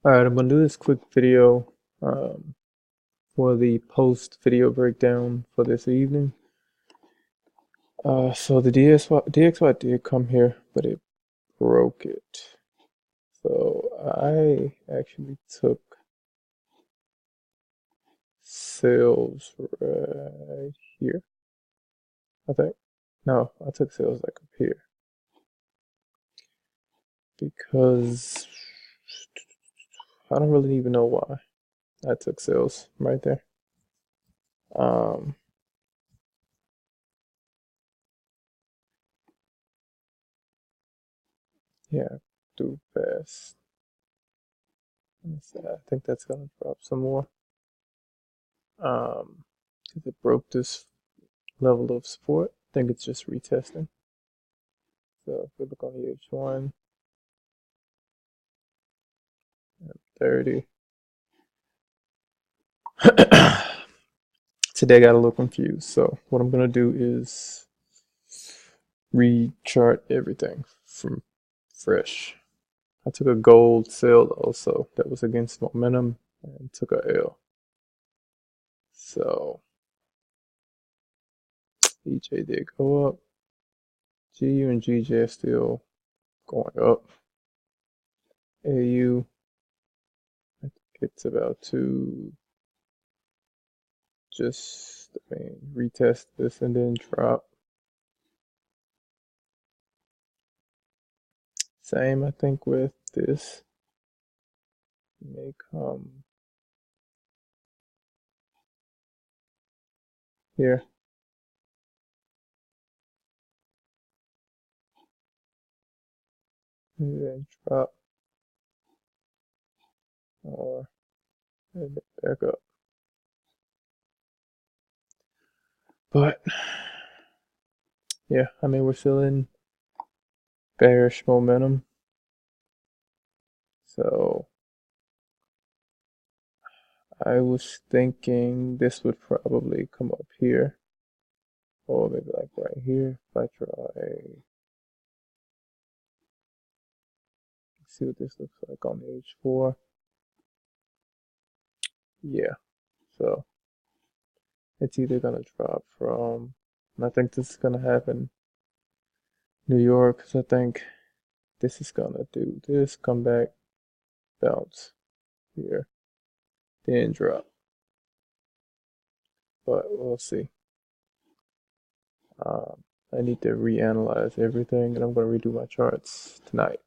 Alright, I'm gonna do this quick video for the post video breakdown for this evening. So the DXY did come here, but it broke it. So I actually took sales right here, I think. No, I took sales like up here because I don't really even know why I took sales right there. Um, yeah, do fast. I think that's gonna drop some more. Because it broke this level of support. I think it's just retesting. So if we look on the H1, 30. Today I got a little confused. So what I'm gonna do is rechart everything from fresh. I took a gold sell also that was against momentum and took a L. So EJ did go up. GU and GJ are still going up. AU, I think it's about to just retest this and then drop. Same, I think, with this. May come here. And then drop or and back up. But yeah, I mean, we're still in bearish momentum. So I was thinking this would probably come up here. Or maybe like right here. If I try, see what this looks like on the H4. Yeah, so it's either gonna drop from, and I think this is gonna happen New York, because I think this is gonna do this, come back, bounce here, then drop. But we'll see. I need to reanalyze everything, and I'm gonna redo my charts tonight.